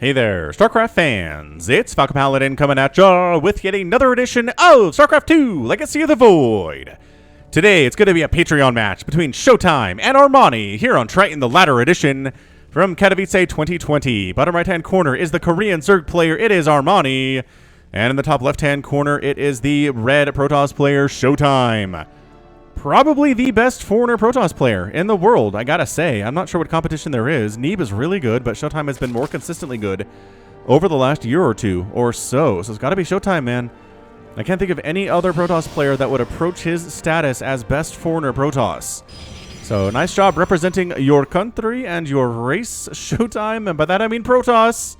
Hey there, StarCraft fans. It's Falcon Paladin coming at ya with yet another edition of StarCraft 2 Legacy of the Void. Today, it's going to be a Patreon match between ShoWTimE and Armani here on Triton, the latter edition from Katowice 2020. Bottom right-hand corner is the Korean Zerg player. It is Armani. And in the top left-hand corner, it is the red Protoss player, ShoWTimE. Probably the best foreigner Protoss player in the world, I gotta say. I'm not sure what competition there is. Neeb is really good, but ShoWTimE has been more consistently good over the last year or two or so. So it's gotta be ShoWTimE, man. I can't think of any other Protoss player that would approach his status as best foreigner Protoss. So nice job representing your country and your race, ShoWTimE. And by that I mean Protoss.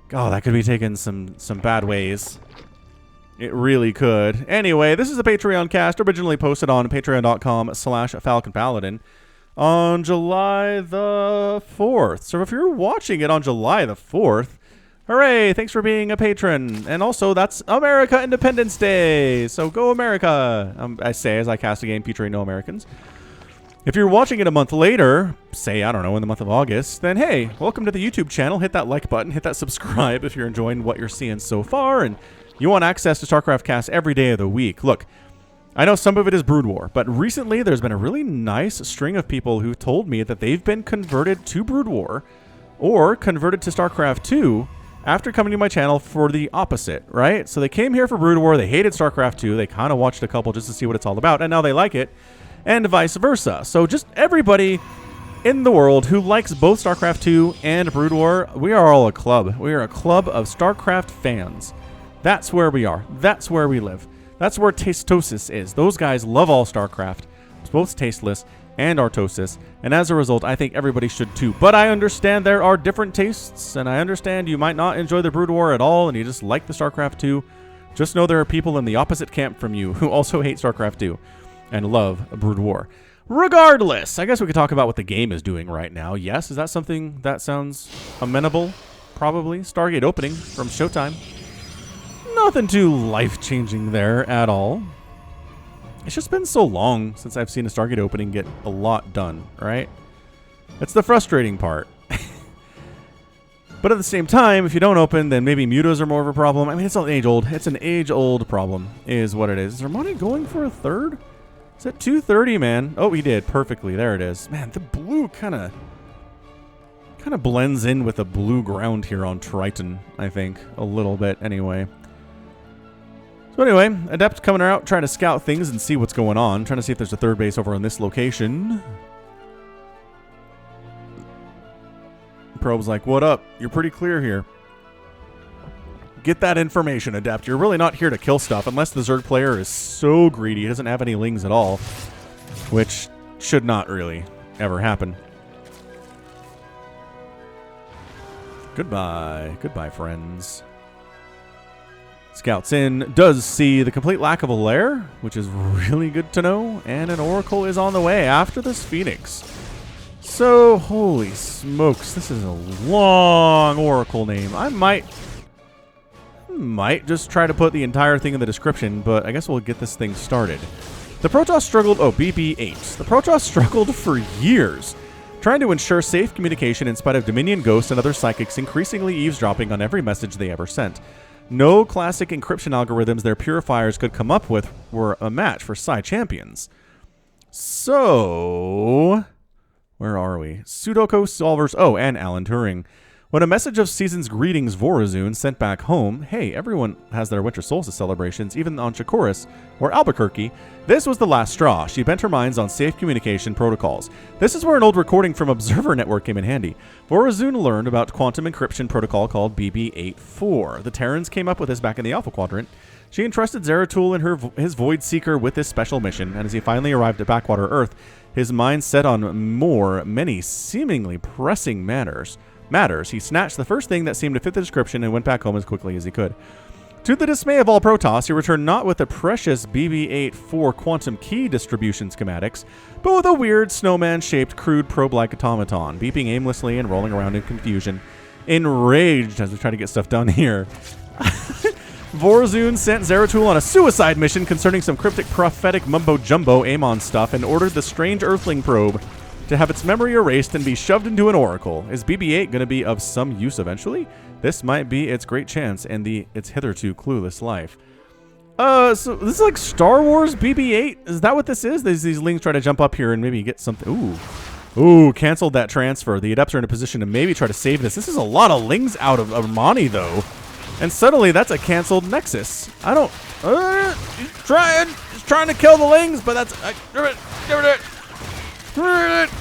God, that could be taken some bad ways. It really could. Anyway, this is a Patreon cast originally posted on patreon.com/FalconPaladin on July the 4th. So if you're watching it on July the 4th, hooray, thanks for being a patron. And also, that's America Independence Day. So go America, I say as I cast a game featuring no Americans. If you're watching it a month later, say, I don't know, in the month of August, then hey, welcome to the YouTube channel. Hit that like button, hit that subscribe if you're enjoying what you're seeing so far, and you want access to StarCraft casts every day of the week. Look, I know some of it is Brood War, but recently there's been a really nice string of people who've told me that they've been converted to Brood War or converted to StarCraft 2 after coming to my channel for the opposite, right? So they came here for Brood War, they hated StarCraft 2, they kind of watched a couple just to see what it's all about, and now they like it, and vice versa. So just everybody in the world who likes both StarCraft 2 and Brood War, we are all a club. We are a club of StarCraft fans. That's where we are. That's where we live. That's where Tastosis is. Those guys love all StarCraft. It's both Tasteless and Artosis. And as a result, I think everybody should too. But I understand there are different tastes. And I understand you might not enjoy the Brood War at all. And you just like the StarCraft 2. Just know there are people in the opposite camp from you who also hate StarCraft 2 and love Brood War. Regardless, I guess we could talk about what the game is doing right now. Yes, is that something that sounds amenable? Probably. Stargate opening from ShoWTimE. Nothing too life-changing there at all. It's just been so long since I've seen a Stargate opening get a lot done, right? That's the frustrating part. But at the same time, if you don't open, then maybe mutas are more of a problem. I mean, it's an age-old. It's an age-old problem, is what it is. Is Armani going for a third? Is it 230, man? Oh, he did perfectly. There it is. Man, the blue kind of blends in with the blue ground here on Triton, I think. A little bit, anyway. So anyway, Adept coming out, trying to scout things and see what's going on. Trying to see if there's a third base over on this location. Probe's like, what up? You're pretty clear here. Get that information, Adept. You're really not here to kill stuff unless the Zerg player is so greedy he doesn't have any lings at all. Which should not really ever happen. Goodbye. Goodbye, friends. Scouts in, does see the complete lack of a lair, which is really good to know, and an Oracle is on the way after this Phoenix. So, holy smokes, this is a long Oracle name. I might just try to put the entire thing in the description, but I guess we'll get this thing started. The Protoss struggled, BB-8. The Protoss struggled for years, trying to ensure safe communication in spite of Dominion ghosts and other psychics increasingly eavesdropping on every message they ever sent. No classic encryption algorithms their purifiers could come up with were a match for Psi champions. So, where are we? Sudoku solvers, and Alan Turing. When a message of season's greetings Vorazun sent back home, hey, everyone has their winter solstice celebrations, even on Chakoris or Albuquerque, this was the last straw. She bent her minds on safe communication protocols. This is where an old recording from Observer Network came in handy. Vorazun learned about quantum encryption protocol called BB-84. The Terrans came up with this back in the Alpha Quadrant. She entrusted Zeratul and his Void Seeker with this special mission, and as he finally arrived at Backwater Earth, his mind set on many seemingly pressing matters. He snatched the first thing that seemed to fit the description and went back home as quickly as he could. To the dismay of all Protoss, he returned not with the precious BB-84 quantum key distribution schematics, but with a weird snowman-shaped crude probe-like automaton, beeping aimlessly and rolling around in confusion. Enraged as we try to get stuff done here, Vorazun sent Zeratul on a suicide mission concerning some cryptic prophetic mumbo-jumbo Amon stuff and ordered the strange Earthling probe to have its memory erased and be shoved into an oracle. Is BB-8 going to be of some use eventually? This might be its great chance in its hitherto clueless life. So this is like Star Wars BB-8? Is that what this is? These lings try to jump up here and maybe get something. Ooh, canceled that transfer. The Adepts are in a position to maybe try to save this. This is a lot of lings out of Armani, though. And suddenly, that's a canceled Nexus. I don't... he's trying to kill the lings, but that's...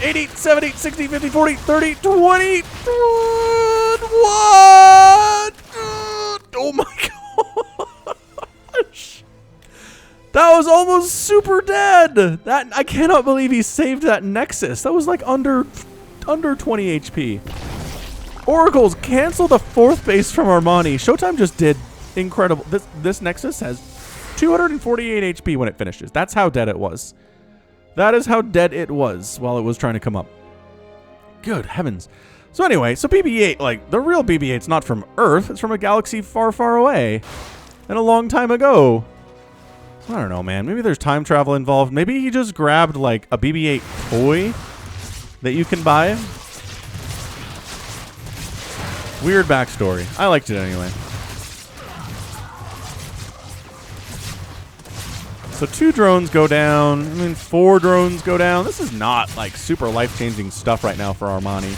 80, 70, 60, 50, 40, 30, 20... What? Oh my gosh. That was almost super dead. I cannot believe he saved that Nexus. That was like under 20 HP. Oracles cancel the 4th base from Armani. ShoWTimE just did incredible. This Nexus has 248 HP when it finishes. That's how dead it was. That is how dead it was while it was trying to come up. Good heavens. So anyway, so BB-8, like, the real BB-8's not from Earth. It's from a galaxy far, far away. And a long time ago. I don't know, man. Maybe there's time travel involved. Maybe he just grabbed, like, a BB-8 toy that you can buy. Weird backstory. I liked it anyway. So 2 drones go down. I mean, 4 drones go down. This is not, like, super life-changing stuff right now for Armani.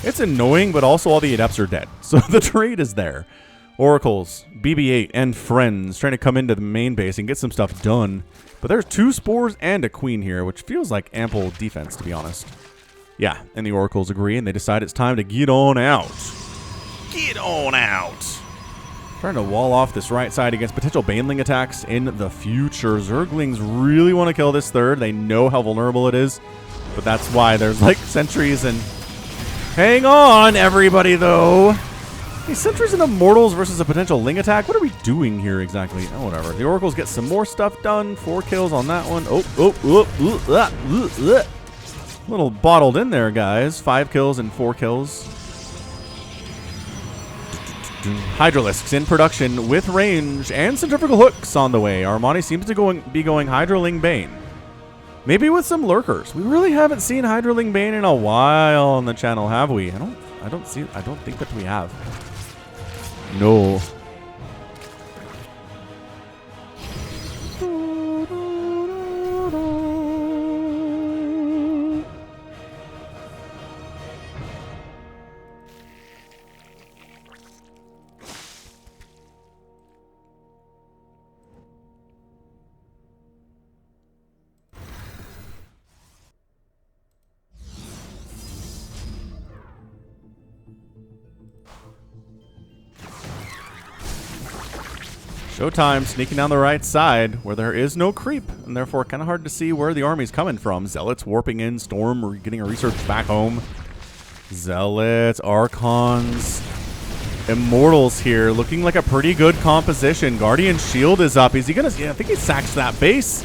It's annoying, but also all the Adepts are dead. So the trade is there. Oracles, BB-8, and friends trying to come into the main base and get some stuff done. But there's 2 spores and a queen here, which feels like ample defense, to be honest. Yeah, and the Oracles agree, and they decide it's time to get on out. Get on out. Trying to wall off this right side against potential Baneling attacks in the future. Zerglings really want to kill this 3rd. They know how vulnerable it is. But that's why there's, like, sentries and... Hang on, everybody, though. Hey, sentries and Immortals versus a potential Ling attack? What are we doing here exactly? Oh, whatever. The Oracles get some more stuff done. 4 kills on that one. A little bottled in there, guys. 5 kills and 4 kills. Hydralisks in production with range and centrifugal hooks on the way. Armani seems to be going Hydraling Bane. Maybe with some lurkers. We really haven't seen Hydraling Bane in a while on the channel, have we? I don't think that we have. No. ShoWTimE sneaking down the right side where there is no creep, and therefore kind of hard to see where the army's coming from. Zealots warping in, Storm getting a research back home. Zealots, Archons, Immortals here looking like a pretty good composition. Guardian Shield is up. Is he gonna? Yeah, I think he sacks that base.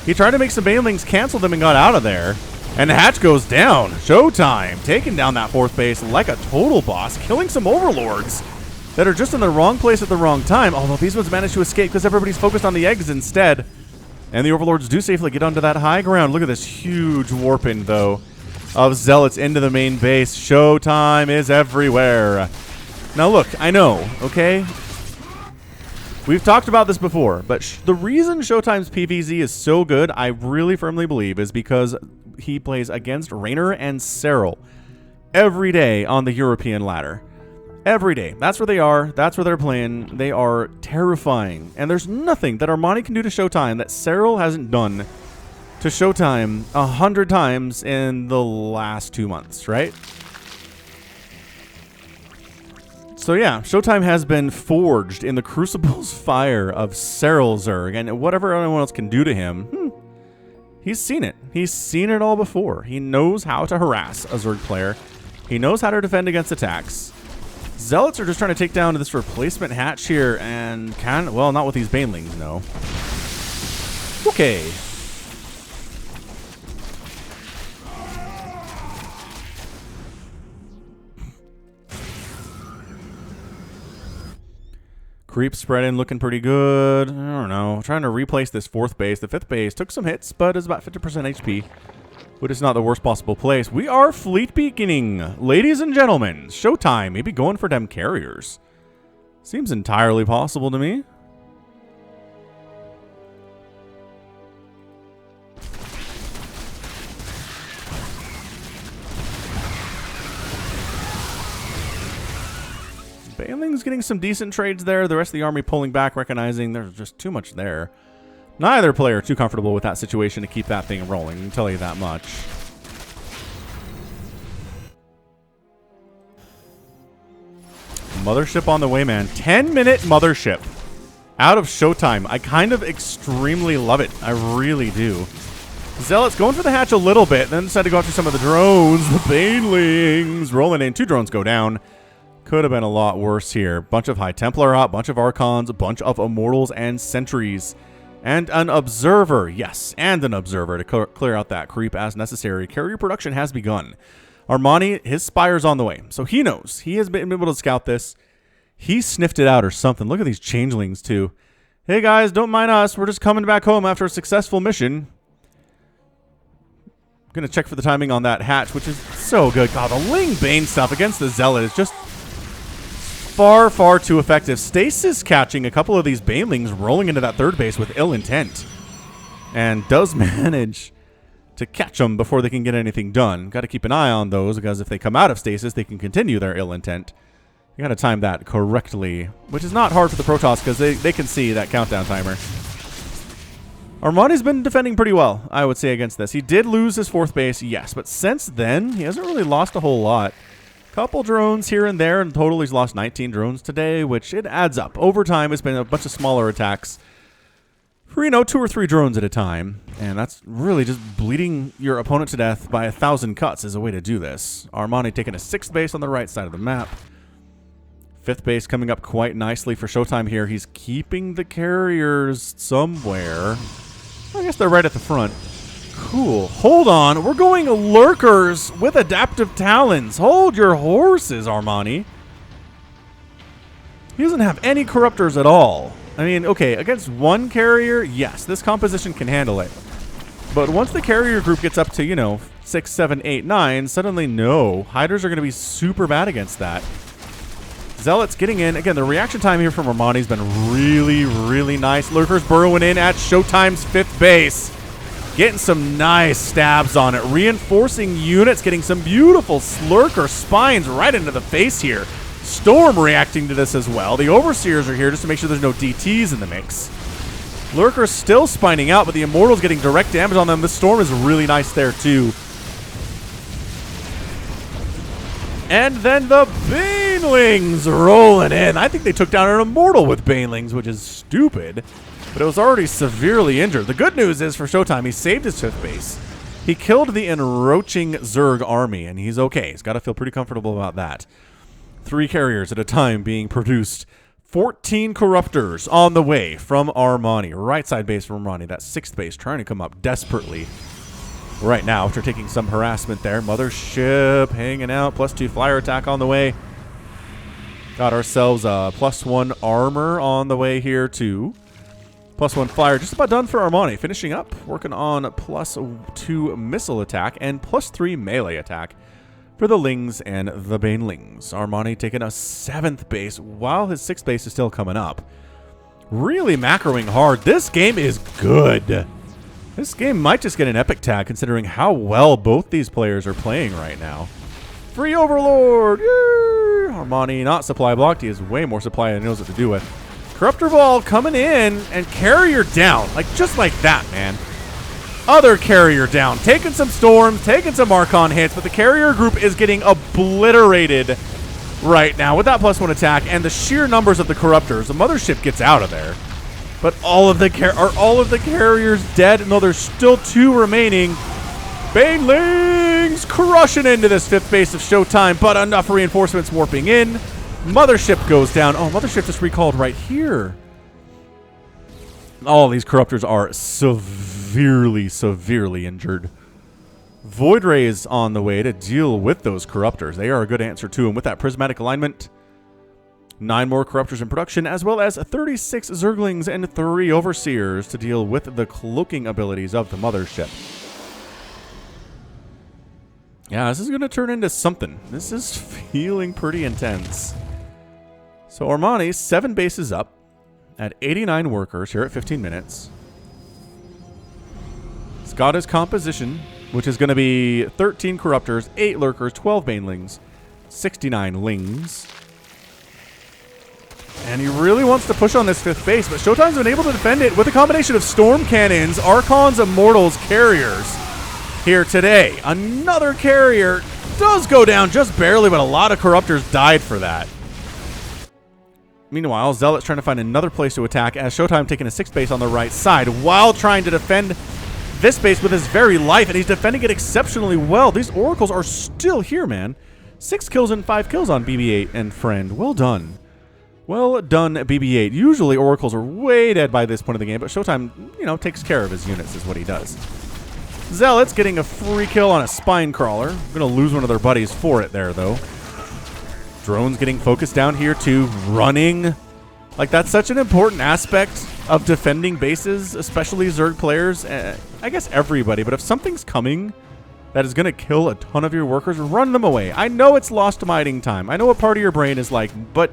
He tried to make some Banelings, canceled them, and got out of there. And the hatch goes down. ShoWTimE taking down that 4th base like a total boss, killing some Overlords that are just in the wrong place at the wrong time, although these ones managed to escape because everybody's focused on the eggs instead. And the Overlords do safely get onto that high ground. Look at this huge warping, though, of Zealots into the main base. ShoWTimE is everywhere. Now, look, I know, okay? We've talked about this before, but the reason ShoWTimE's PvZ is so good, I really firmly believe, is because he plays against Raynor and Serral every day on the European ladder. Every day. That's where they are. That's where they're playing. They are terrifying. And there's nothing that Armani can do to ShoWTimE that Serral hasn't done to ShoWTimE 100 times in the last 2 months, right? So yeah, ShoWTimE has been forged in the crucible's fire of Serral Zerg, and whatever anyone else can do to him, he's seen it. He's seen it all before. He knows how to harass a Zerg player. He knows how to defend against attacks. Zealots are just trying to take down this replacement hatch here, and well, not with these Banelings, no. Okay. Creep spreading, looking pretty good. I don't know. Trying to replace this 4th base. The 5th base took some hits, but is about 50% HP. but it's not the worst possible place. We are fleet beaconing. Ladies and gentlemen, ShoWTimE, maybe going for them carriers. Seems entirely possible to me. Bailing's getting some decent trades there. The rest of the army pulling back, recognizing there's just too much there. Neither player too comfortable with that situation to keep that thing rolling, I can tell you that much. Mothership on the way, man. 10-minute mothership out of ShoWTimE. I kind of extremely love it. I really do. Zealots going for the hatch a little bit, then decided to go after some of the drones. The Banelings rolling in. 2 drones go down. Could have been a lot worse here. Bunch of High Templar out, bunch of Archons, a bunch of Immortals and Sentries. And an Observer. Yes, and an Observer to clear out that creep as necessary. Carrier production has begun. Armani, his Spire's on the way. So he knows. He has been able to scout this. He sniffed it out or something. Look at these changelings, too. Hey, guys, don't mind us. We're just coming back home after a successful mission. Gonna check for the timing on that hatch, which is so good. God, the Ling Bane stuff against the Zealot is just far, far too effective. Stasis catching a couple of these Banelings rolling into that 3rd base with ill intent. And does manage to catch them before they can get anything done. Got to keep an eye on those, because if they come out of stasis, they can continue their ill intent. You got to time that correctly, which is not hard for the Protoss, because they can see that countdown timer. Armani's been defending pretty well, I would say, against this. He did lose his 4th base, yes, but since then, he hasn't really lost a whole lot. Couple drones here and there. In total, he's lost 19 drones today, which it adds up. Over time, it's been a bunch of smaller attacks for, you know, 2 or 3 drones at a time. And that's really just bleeding your opponent to death by 1,000 cuts is a way to do this. Armani taking a 6th base on the right side of the map. 5th base coming up quite nicely for ShoWTimE here. He's keeping the carriers somewhere. I guess they're right at the front. Cool. Hold on. We're going lurkers with adaptive talons. Hold your horses, Armani. He doesn't have any corruptors at all. I mean, okay, against 1 carrier, yes, this composition can handle it. But once the carrier group gets up to, you know, 6, 7, 8, 9, suddenly no. Hiders are going to be super bad against that. Zealots getting in. Again, the reaction time here from Armani's been really, really nice. Lurkers burrowing in at ShoWTimE's 5th base. Getting some nice stabs on it. Reinforcing units, getting some beautiful Lurker spines right into the face here. Storm reacting to this as well. The Overseers are here just to make sure there's no DTs in the mix. Lurkers still spining out, but the Immortals getting direct damage on them. The Storm is really nice there, too. And then the Banelings rolling in. I think they took down an Immortal with Banelings, which is stupid. But it was already severely injured. The good news is for ShoWTimE, he saved his 5th base. He killed the encroaching Zerg army, and he's okay. He's got to feel pretty comfortable about that. 3 carriers at a time being produced. 14 corruptors on the way from Armani. Right side base from Armani. That 6th base trying to come up desperately right now after taking some harassment there. Mothership hanging out. +2 flyer attack on the way. Got ourselves a +1 armor on the way here, too. +1 flyer, just about done for Armani. Finishing up, working on +2 missile attack and +3 melee attack for the Lings and the Banelings. Armani taking a 7th base while his 6th base is still coming up. Really macroing hard. This game is good. This game might just get an epic tag considering how well both these players are playing right now. Free Overlord! Yay! Armani not supply blocked. He has way more supply than he knows what to do with. Corruptor Ball coming in and carrier down. Like, just like that, man. Other carrier down. Taking some storms, taking some Archon hits, but the carrier group is getting obliterated right now with that +1 attack and the sheer numbers of the corruptors. The Mothership gets out of there. But all of the carriers dead? No, there's still 2 remaining. Banelings crushing into this 5th base of ShoWTimE, but enough reinforcements warping in. Mothership goes down. Oh, Mothership just recalled right here. All these corruptors are severely, severely injured. Void Ray is on the way to deal with those corruptors. They are a good answer to them with that prismatic alignment. 9 more corruptors in production, as well as 36 Zerglings and 3 Overseers to deal with the cloaking abilities of the Mothership. Yeah, this is going to turn into something. This is feeling pretty intense. So Armani, 7 bases up at 89 workers here at 15 minutes. He's got his composition, which is going to be 13 corruptors, 8 lurkers, 12 banelings, 69 lings. And he really wants to push on this 5th base, but ShoWTimE's been able to defend it with a combination of storm cannons, Archons, Immortals, carriers here today. Another carrier does go down just barely, but a lot of corruptors died for that. Meanwhile, Zealot's trying to find another place to attack as ShoWTimE taking a 6th base on the right side while trying to defend this base with his very life, and he's defending it exceptionally well. These Oracles are still here, man. 6 kills and 5 kills on BB-8 and friend. Well done. Well done, BB-8. Usually Oracles are way dead by this point of the game, but ShoWTimE, you know, takes care of his units is what he does. Zealot's getting a free kill on a spine crawler. Gonna lose one of their buddies for it there, though. Drones getting focused down here, too. Running. Like, that's such an important aspect of defending bases, especially Zerg players. I guess everybody, but if something's coming that is going to kill a ton of your workers, run them away. I know it's lost mining time. I know what part of your brain is like, but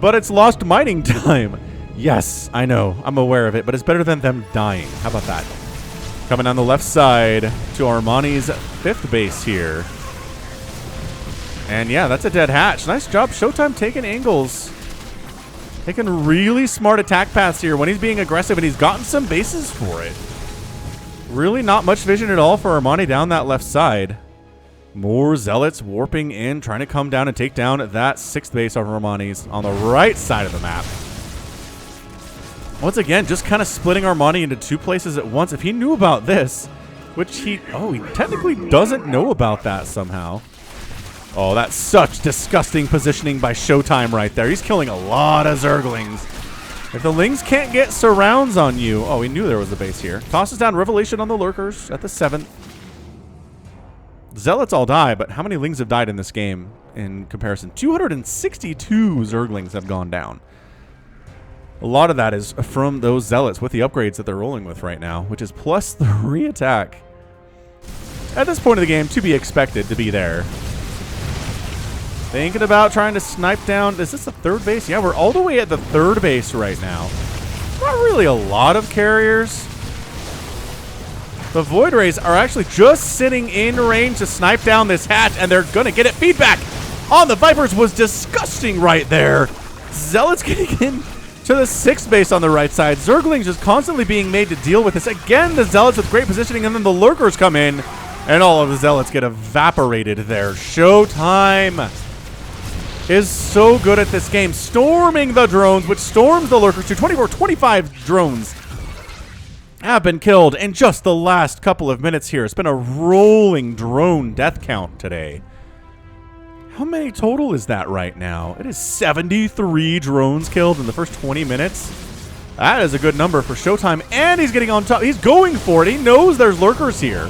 it's lost mining time. Yes, I know. I'm aware of it, but it's better than them dying. How about that? Coming down the left side to Armani's 5th base here. And yeah, that's a dead hatch. Nice job, ShoWTimE taking angles. Taking really smart attack paths here when he's being aggressive, and he's gotten some bases for it. Really not much vision at all for Armani down that left side. More Zealots warping in, trying to come down and take down that 6th base of Armani's on the right side of the map. Once again, just kind of splitting Armani into 2 places at once. If he knew about this, which he technically doesn't know about that somehow. Oh, that's such disgusting positioning by ShoWTimE right there. He's killing a lot of Zerglings. If the Lings can't get surrounds on you... Oh, he knew there was a base here. Tosses down Revelation on the Lurkers at the 7th. Zealots all die, but how many Lings have died in this game in comparison? 262 Zerglings have gone down. A lot of that is from those Zealots with the upgrades that they're rolling with right now, which is +3 attack. At this point of the game, to be expected to be there. Thinking about trying to snipe down... Is this the 3rd base? Yeah, we're all the way at the 3rd base right now. Not really a lot of carriers. The Void Rays are actually just sitting in range to snipe down this hatch, and they're going to get it. Feedback on the Vipers was disgusting right there. Zealots getting in to the 6th base on the right side. Zerglings just constantly being made to deal with this. Again, the Zealots with great positioning, and then the Lurkers come in, and all of the Zealots get evaporated there. ShoWTimE is so good at this game, storming the drones, which storms the Lurkers to 25 drones have been killed in just the last couple of minutes here. It's been a rolling drone death count today. How many total is that right now? It is 73 drones killed in the first 20 minutes. That is a good number for ShoWTimE, and he's getting on top. He's going for it. He knows there's Lurkers here.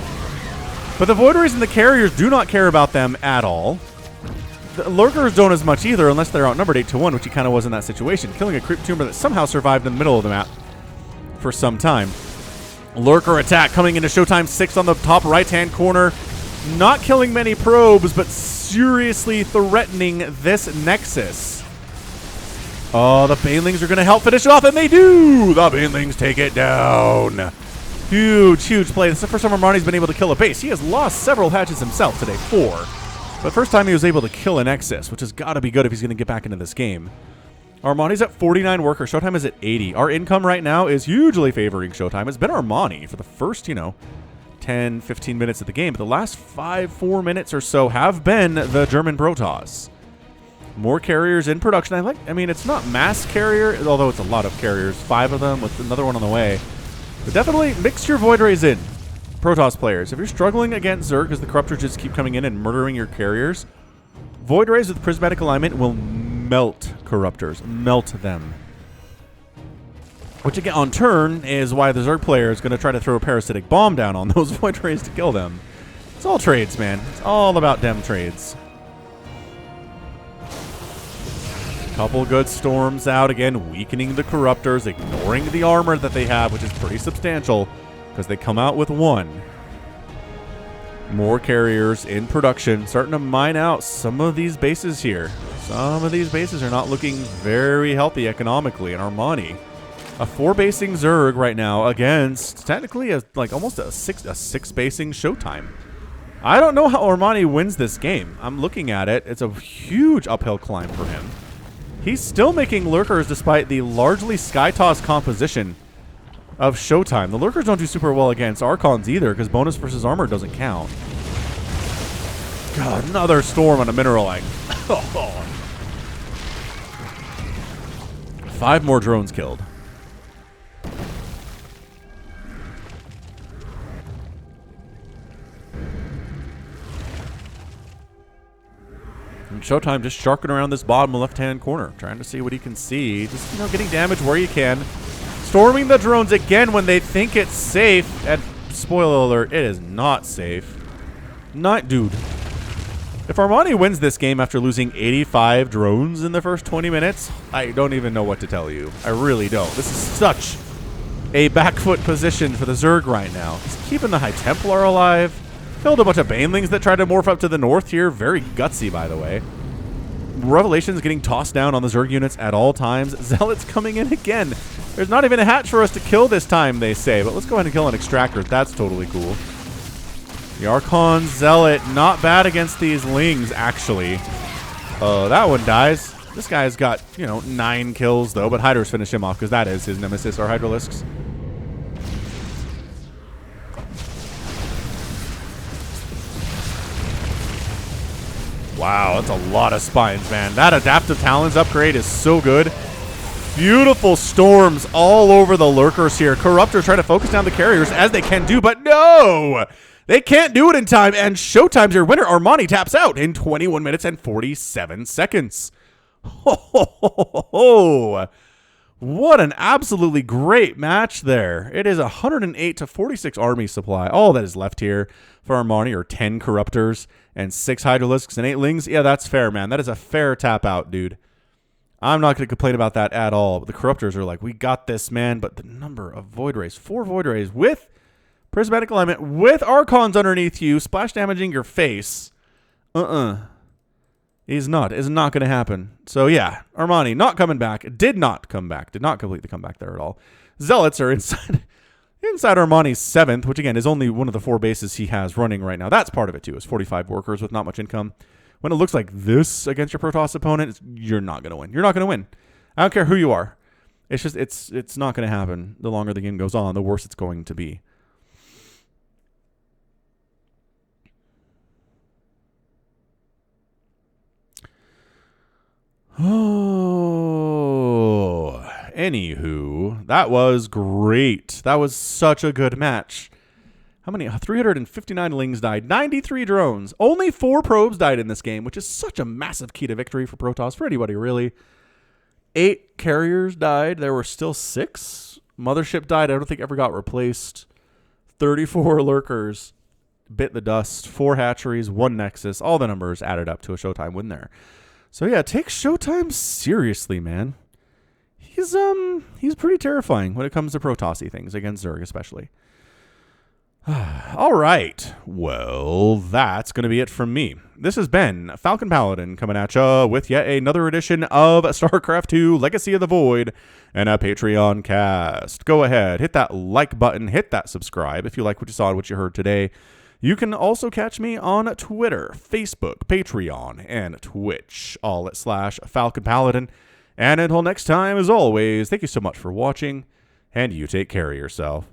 But the Void Rays and the Carriers do not care about them at all. The Lurkers don't as much either, unless they're outnumbered 8-1, which he kind of was in that situation, killing a creep tumor that somehow survived in the middle of the map for some time. Lurker attack coming into ShoWTimE 6 on the top right-hand corner. Not killing many probes, but seriously threatening this Nexus. Oh, the Banelings are going to help finish it off, and they do! The Banelings take it down. Huge, huge play. This is the first time Armani's been able to kill a base. He has lost several hatches himself today, 4. But first time he was able to kill a Nexus, which has got to be good if he's going to get back into this game. Armani's at 49 workers. ShoWTimE is at 80. Our income right now is hugely favoring ShoWTimE. It's been Armani for the first, 10, 15 minutes of the game. But the last 4 minutes or so have been the German Protoss. More carriers in production. I mean, it's not mass carrier, although it's a lot of carriers. 5 of them with another one on the way. But definitely mix your Void Rays in. Protoss players, if you're struggling against Zerg because the Corruptors just keep coming in and murdering your carriers, Void Rays with Prismatic Alignment will melt Corruptors. Melt them. Which, again, on turn, is why the Zerg player is going to try to throw a Parasitic Bomb down on those Void Rays to kill them. It's all trades, man. It's all about dem trades. Couple good storms out, again, weakening the Corruptors, ignoring the armor that they have, which is pretty substantial, because they come out with 1. More carriers in production, starting to mine out some of these bases here. Some of these bases are not looking very healthy economically. And Armani, a 4-basing Zerg right now against technically almost a six basing ShoWTimE. I don't know how Armani wins this game. I'm looking at it. It's a huge uphill climb for him. He's still making lurkers despite the largely Skytoss composition of ShoWTimE. The lurkers don't do super well against Archons either because bonus versus armor doesn't count. God, another storm on a mineral egg. 5 more drones killed. And ShoWTimE just sharking around this bottom left-hand corner, trying to see what he can see. Just, getting damage where you can. Storming the drones again when they think it's safe. And spoiler alert, it is not safe. Dude. If Armani wins this game after losing 85 drones in the first 20 minutes, I don't even know what to tell you. I really don't. This is such a back foot position for the Zerg right now. He's keeping the High Templar alive. Killed a bunch of Banelings that tried to morph up to the north here. Very gutsy, by the way. Revelations getting tossed down on the Zerg units at all times. Zealots coming in again. There's not even a hatch for us to kill this time, they say. But let's go ahead and kill an Extractor. That's totally cool. The Archon Zealot, not bad against these Lings, actually. Oh, that one dies. This guy's got, 9 kills, though. But Hydras finish him off because that is his nemesis, our Hydralisks. Wow, that's a lot of spines, man. That Adaptive Talons upgrade is so good. Beautiful storms all over the lurkers here. Corruptors try to focus down the carriers as they can do, but no! They can't do it in time, and ShoWTimE's your winner. Armani taps out in 21 minutes and 47 seconds. Ho! What an absolutely great match there. It is 108 to 46 army supply. All that is left here for Armani are 10 Corruptors and 6 Hydralisks and 8 Lings. Yeah, that's fair, man. That is a fair tap out, dude. I'm not going to complain about that at all. But the Corruptors are like, we got this, man. But the number of Void Rays, 4 Void Rays with Prismatic Alignment, with Archons underneath you, splash damaging your face. Is not going to happen. So yeah, Armani not coming back. Did not come back. Did not complete the comeback there at all. Zealots are inside Armani's 7th, which again is only one of the 4 bases he has running right now. That's part of it too. Is 45 workers with not much income. When it looks like this against your Protoss opponent, you're not going to win. You're not going to win. I don't care who you are. It's just it's not going to happen. The longer the game goes on, the worse it's going to be. Oh, anywho, that was great. That was such a good match. How many? 359 Lings died. 93 drones. Only 4 probes died in this game, which is such a massive key to victory for Protoss, for anybody, really. 8 carriers died. There were still 6. Mothership died. I don't think ever got replaced. 34 lurkers bit the dust. 4 hatcheries, 1 nexus. All the numbers added up to a ShoWTimE win there. So yeah, take ShoWTimE seriously, man. He's pretty terrifying when it comes to Protoss-y things, against Zerg especially. All right. Well, that's going to be it from me. This has been Falcon Paladin coming at ya with yet another edition of StarCraft 2 Legacy of the Void and a Patreon cast. Go ahead, hit that like button, hit that subscribe if you like what you saw and what you heard today. You can also catch me on Twitter, Facebook, Patreon, and Twitch, all at /Falcon Paladin. And until next time, as always, thank you so much for watching, and you take care of yourself.